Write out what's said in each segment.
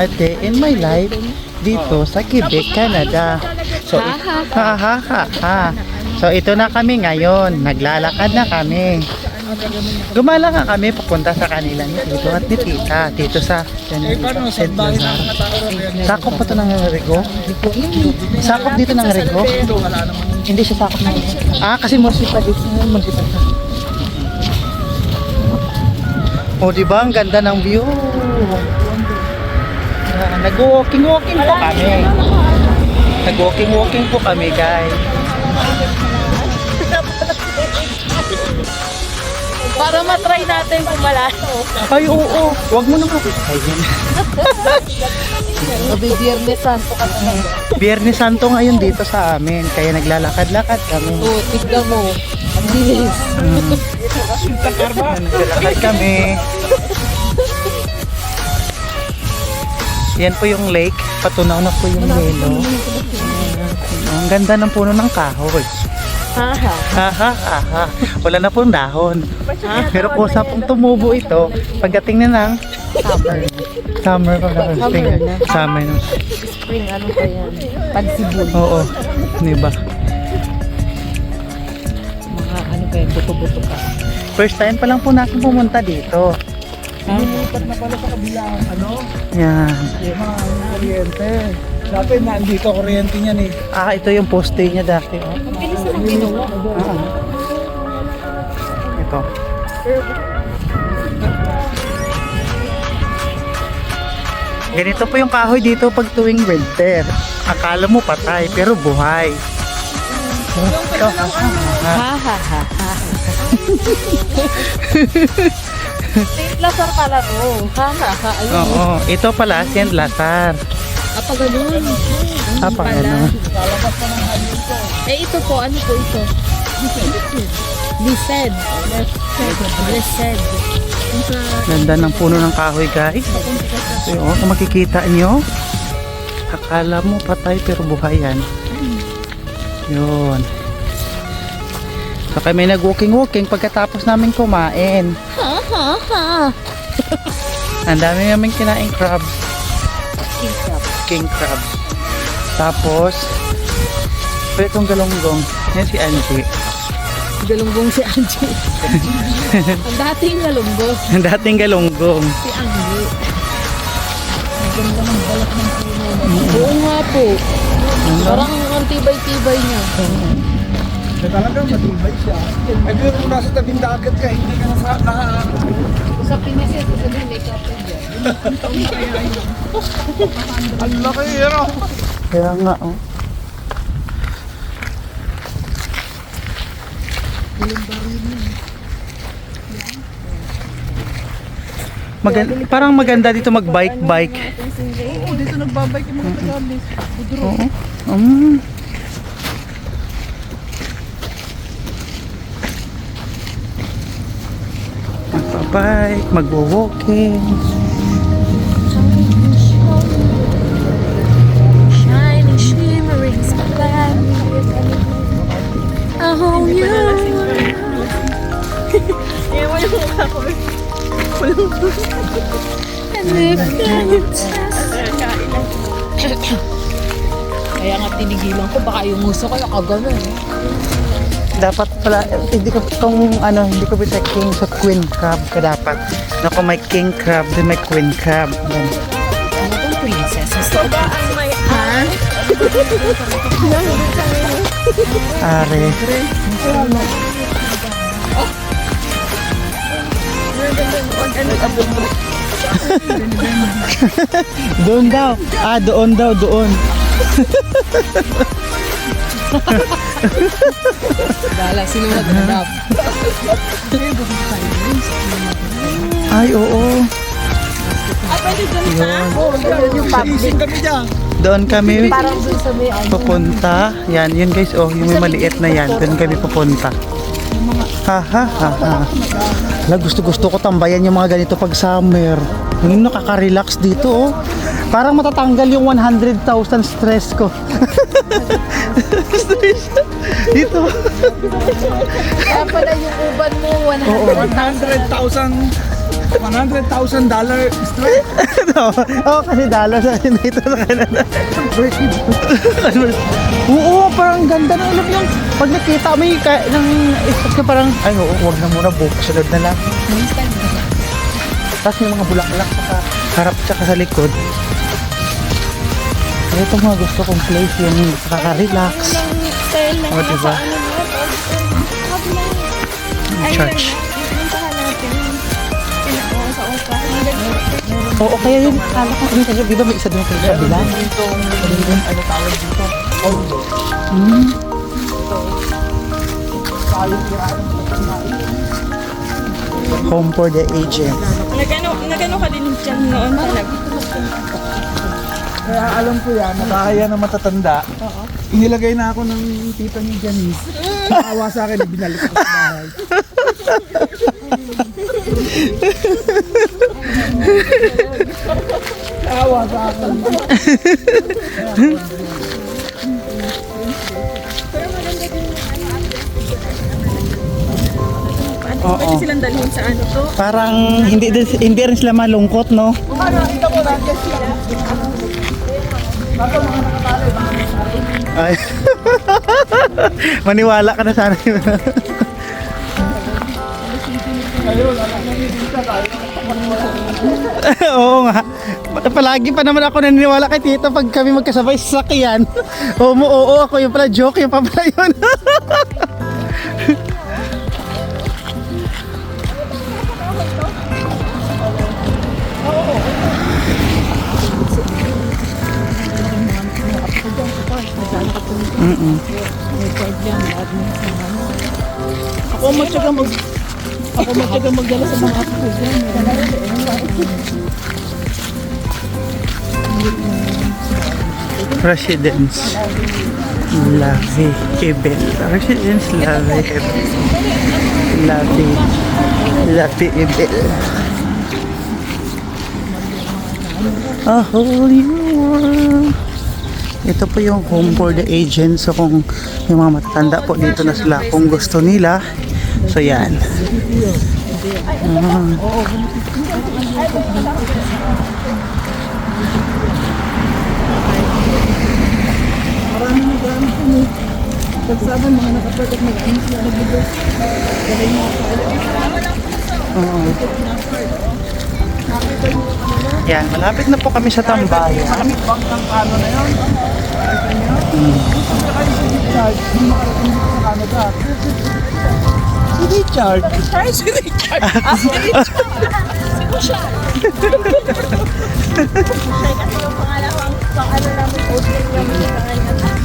a day in my life dito sa Quebec, Canada. So, So, ito na kami ngayon. Naglalakad na kami. Gumala nga kami papunta sa kanila ni Tito at ni Tita dito sa St. Lazar. Sakop pa ito ng Rigo? Sakop dito ng Rigo? Hindi siya sakop ng Rigo. Kasi Morsipa dito. O, diba? Ang ganda ng view. Nag-walking po kami. Nag-walking po kami, guys. Para matry natin kumalaso. Ay, oo. Huwag mo nang kapitayin. Biyernes Santo ka na. Biyernes Santo ngayon dito sa amin. Kaya naglalakad-lakad kami. Oo, tignan mo. Ang bilis. Naglalakad kami. Yan po yung lake. Patunaw na po yung yelo. Ang ganda ng puno ng kahoy. Wala na pong dahon. Pero kung sa pong tumubo ito, pagdating na ng summer na. Spring, ano pa yan? Pansibol. Oo, diba? Mga ano pa yan, buto-buto pa. First time pa lang po natin pumunta dito. Lilipat na pala sa kabilang Yan. yung mga kuryente. Dati nandito kuryente niyan eh. Ito yung poste niya dati. Oh. Ang bilis naman ginawa. Ito. Ganito po yung kahoy dito pag tuwing winter. Akala mo patay, pero buhay. St. Lazar pala to. Ayun. Oo, ito pala St. Lazar. Apa ganun. Apa ganun. Ito po, ano po ito? Lised. Lised. Ganda ng puno ng kahoy, guys. So, kung makikita nyo, akala mo patay pero buhay yan. Yun. So kami nag-walking pagkatapos namin kumain. Ang dami namin kinain crabs. King crab. Tapos, itong galunggong. Yan si Angie. Galunggong si Angie. Ang dating galunggong. Ang dating galunggong. Si Angie. Ang ganda ng balat ng puno. Oo nga po. Parang ang tibay-tibay niya. Talagang matibay siya. Ay, pero kung nasa tabing dagat ka, hindi ka Sa Pinas yan, sa make up niya. Ang laki, ano? Kaya nga, oh. Parang maganda dito mag-bike-bike. Oo, dito nagbabike yung mga Tagalog. Budro. Oo. Magpa-bike, magwo-walking. Shining, shimmering, splendid. A whole new world. Ewan yung mukha ko. And if you kaya nga tinigilan ko, baka yung gusto ko yung kagano'n. Dapat pala, hindi ko bisa king sa queen crab ka dapat. Naku, may king crab, din may queen crab. Yan. Ano kong princess? Gusto ko Are. Doon daw. Doon daw, doon. Dala, sino nag-rap? Ay, oo. Pwede dun sa? Yung public. Kami dyan. Doon kami Parang dun sa may ano. pupunta. Yan, yun guys, oh, yung may maliit na yan. Doon kami pupunta. Hala, gusto ko tambayan yung mga ganito pag summer. Yung nakaka-relax dito, oh. Parang matatanggal yung 100,000 stress ko. Stress. Dito. Kaya pala yung uban mo, 100,000 $100,000 strike. Kasi dollar sa akin dito sa Canada. Oo, parang ganda na alam yung pag nakita mo yung ng isip ka parang, ay oo, huwag na muna, bukas sunod na lang. Tapos may mga bulaklak sa harap tsaka sa likod. Ito mga gusto kong place yung nakaka-relax. O, diba? Church. Oo, kaya yun, kala ko kami kasi, di ba may isa doon sa kabila? Ano tawag dito? Condo. Home for the aged. Nagano ka din dyan noon talaga. Kaya alam ko yan, nakakaya na matatanda. Inilagay na ako ng tita ni Janice. Nakawa sa akin, binalik ko sa bahay. Nakawa sa akin. Pwede silang dalhin sa ano to? Parang hindi rin sila malungkot, no? Nakita mo, nandiyan sila. Ay. Maniwala ka na sana yun. Oo nga. Palagi pa naman ako naniniwala kay Tito pag kami magkasabay sa sakyan. Oo, ako yung pala joke, yung pa pala yun. Ako matyaga magdala sa mga apo ko dyan. Residence Lavi Ibel. Residence Lavi Ibel. Lavi Ibel. A whole new world. Ito po yung home for the aged. So kung may mga matatanda po dito na sila kung gusto nila. So yan. Pagsaban, mga nakapagod mag-ano sila nag-ibo. Galay mo ako. Yan, malapit na po kami sa Tambayan. Malamig bang ng ano na yun? Kung kayo si Richard, hindi makarating dito sa Canada. Si Richard. Ay, si Richard! Si Richard! Si Kusha! Kasi yung pangalawang pang-ano namin, opening namin yung pangalan.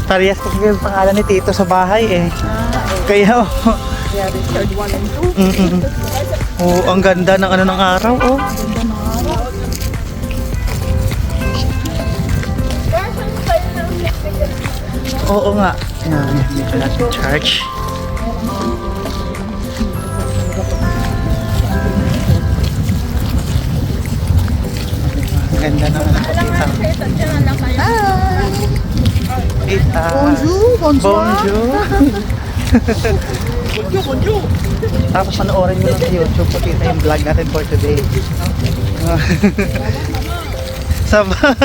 Parehas kasi yung pangalan ni Tito sa bahay eh. Kaya Kaya Richard 1 and 2. oh, ang ganda ng ano ng araw oh. Oo nga. Yan, dito natin church. Ang ganda ng ano ko tita. Tita. Bonjour. Bonjour! Tapos panoorin mo lang sa YouTube po tita yung vlog natin for today. Saba.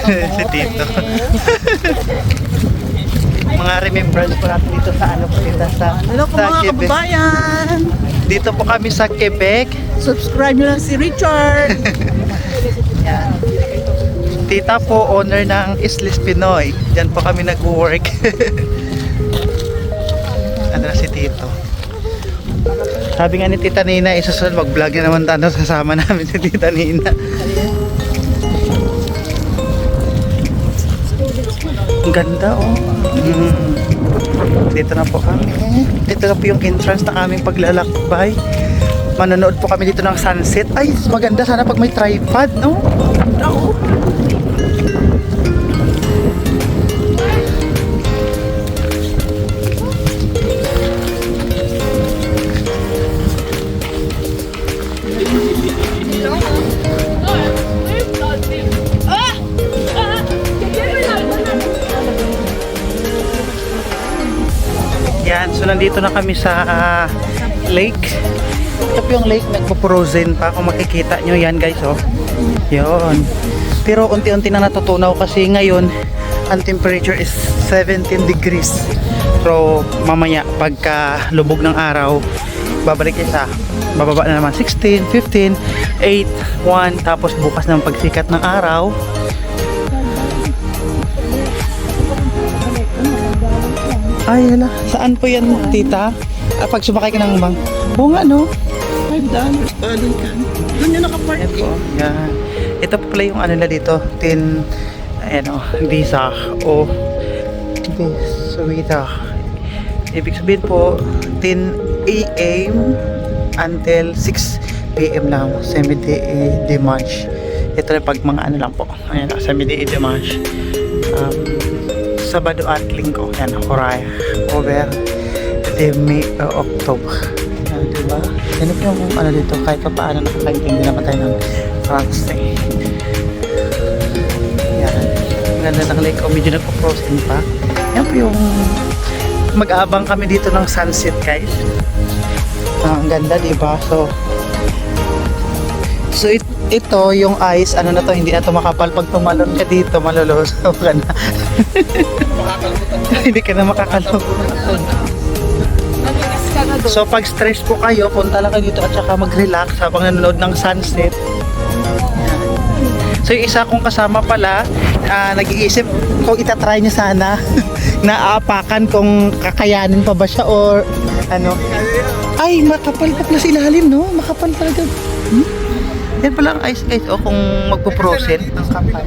Si Tito. Mga remembrance po natin dito sa ano po tita sa Hello po mga Quebec. kababayan! Dito po kami sa Quebec. Subscribe nyo lang si Richard! Yan. Tita po owner ng Islis Pinoy. Diyan po kami nag-work. Ano na si Tito. Sabi nga ni Tita Nina, isusunod mag-vlog na naman tayo kasama namin si Tita Nina. Ang ganda oh. Dito na po kami. Dito na po yung entrance na aming paglalakbay. Manonood po kami dito ng sunset. Ay, maganda sana pag may tripod, no? Oh. Yan, so nandito na kami sa lake. Ito po yung lake, nagpo-frozen pa. Kung makikita nyo yan guys, oh. Yun. Pero unti-unti na natutunaw kasi ngayon, ang temperature is 17 degrees. So, mamaya, pagka lubog ng araw, babalik isa. Bababa na naman 16, 15, 8, 1. Tapos bukas ng pagsikat ng araw. Ay, hala. Saan po yan, tita? Pag sumakay ka ng bang? Oo nga, no? $5. Doon ka. Doon yung nakapark. Yan po. Yan. Ito po pala yung ano na dito. Visa o Visa. Ibig sabihin po, 10 a.m. until 6 p.m. lang. Semi-dimanche. Ito na pag mga ano lang po. Ayan, semi-dimanche. Sabado at Linggo. Yan, Horaya. Over October. Yan, diba? Yan po yung ano dito. Kahit pa paano nakakaintindi naman tayo ng France. Yan. Ganda ng lake. O medyo nagpo-frozen pa. Yan po yung mag-aabang kami dito ng sunset guys. Ang ganda diba? So ito yung ice, ano na to, hindi na to makapal. Pag tumalon ka dito, malulusaw ka na. Hindi ka na makakalog. So pag stress po kayo, punta lang kayo dito at saka mag-relax habang nanonood ng sunset. So yung isa kong kasama pala, nag-iisip kung itatry niya sana na aapakan kung kakayanin pa ba siya or ano. Ay, makapal pa pala sa ilalim, no? Makapal talaga. Yan pala ang ice guys, oh, kung magpo-frozen. Ang kapal.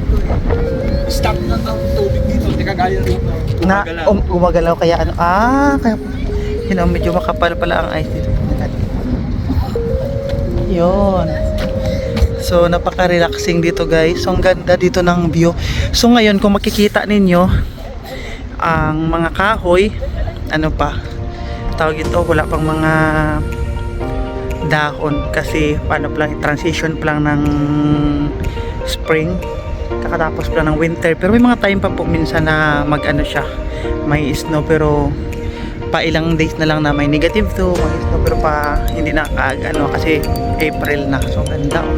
Stop na ng tubig dito, hindi kagaya rito. Na gumagalaw kaya ano. Kaya yun, medyo makapal pala ang ice dito. Yun. So napaka-relaxing dito guys. So ang ganda dito ng view. So ngayon kung makikita ninyo ang mga kahoy, ano pa tawag ito, wala pang mga dahon kasi paano pa lang, transition pa lang ng spring, kakatapos pa lang ng winter. Pero may mga time pa po minsan na mag ano siya, may snow, pero pa ilang days na lang na may negative to, may snow, pero pa hindi na ano kasi April na. So ganda, oh.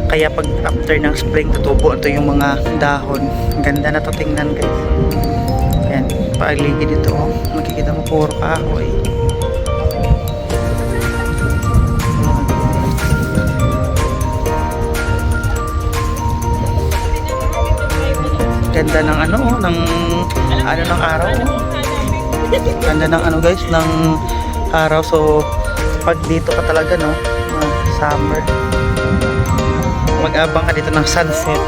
Kaya pag after ng spring tutubo ito yung mga dahon. Ganda na to tingnan guys. Ayan, paaligid dito, oh. Makikita mo puro kahoy. Ganda ng ano, ng araw. Ganda ng ano guys, ng araw. So pag dito ka talaga, no, summer, mag-abang ka dito ng sunset.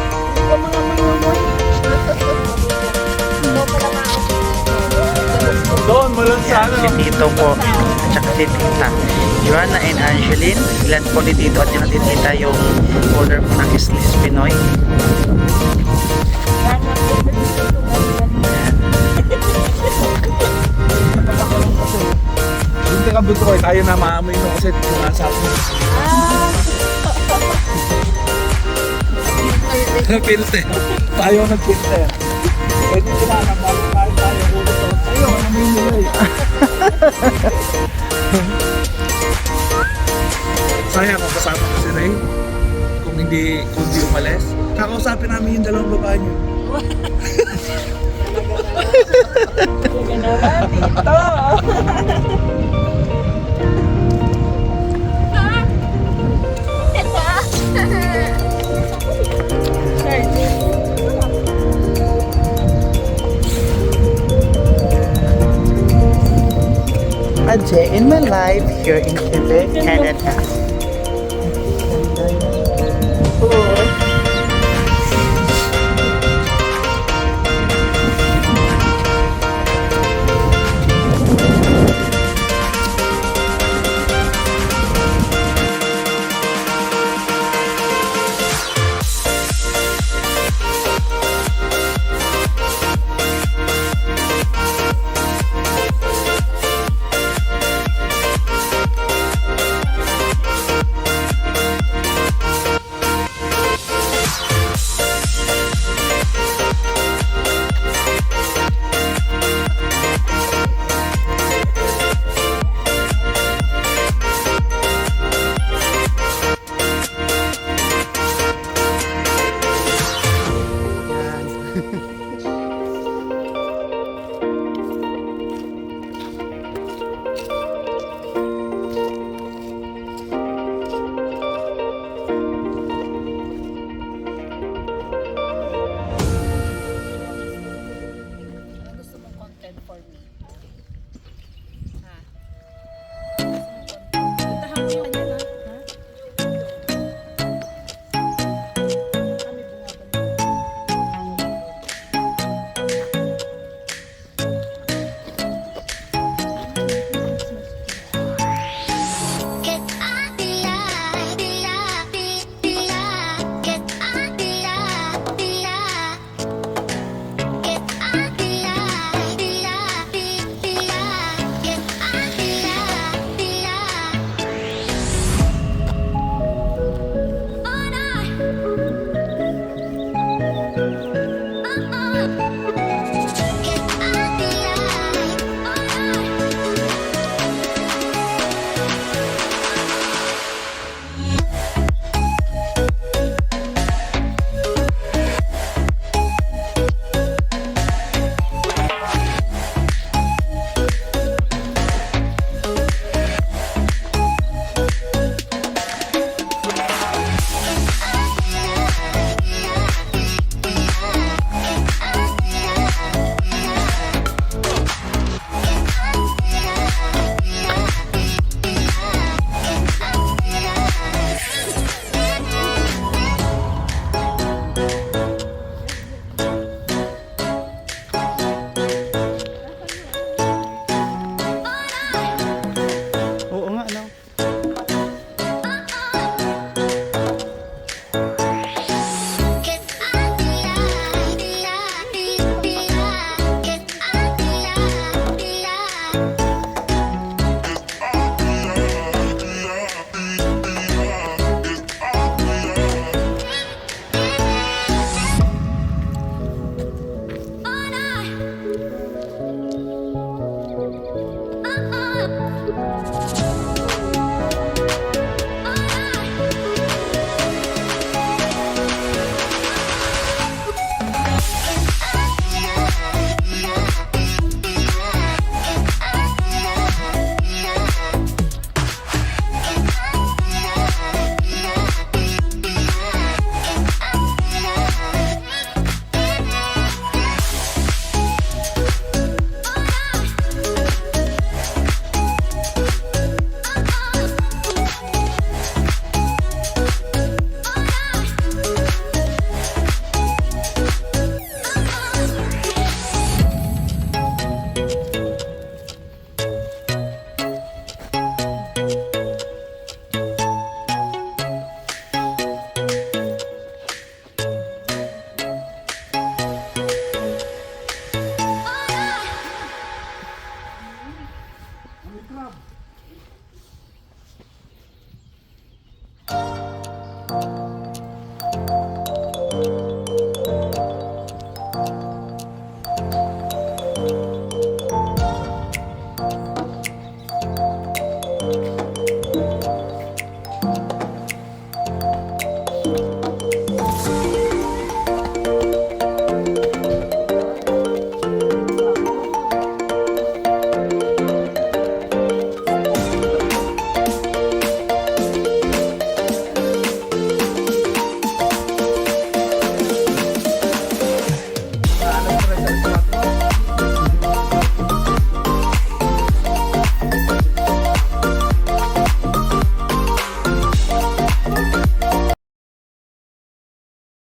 Doon, malun sa ano. Si Tito po at saka si Tita Joanna and Angeline. Ilan po ni Tito at yun si Tita yung owner po ng Islis Pinoy. Hindi ka buto ko, tayo na maamoy mo kasi sumasap mo. Filter. Tayo nag-filter. Pwede kinakabalik tayo ulit. Tayo, amoy nila eh. Sayang kung kasama ko si Ray. Kung hindi umalis. Kakausapin namin yung dalawang babae niyo. A day in my life here in Quebec, Canada. Di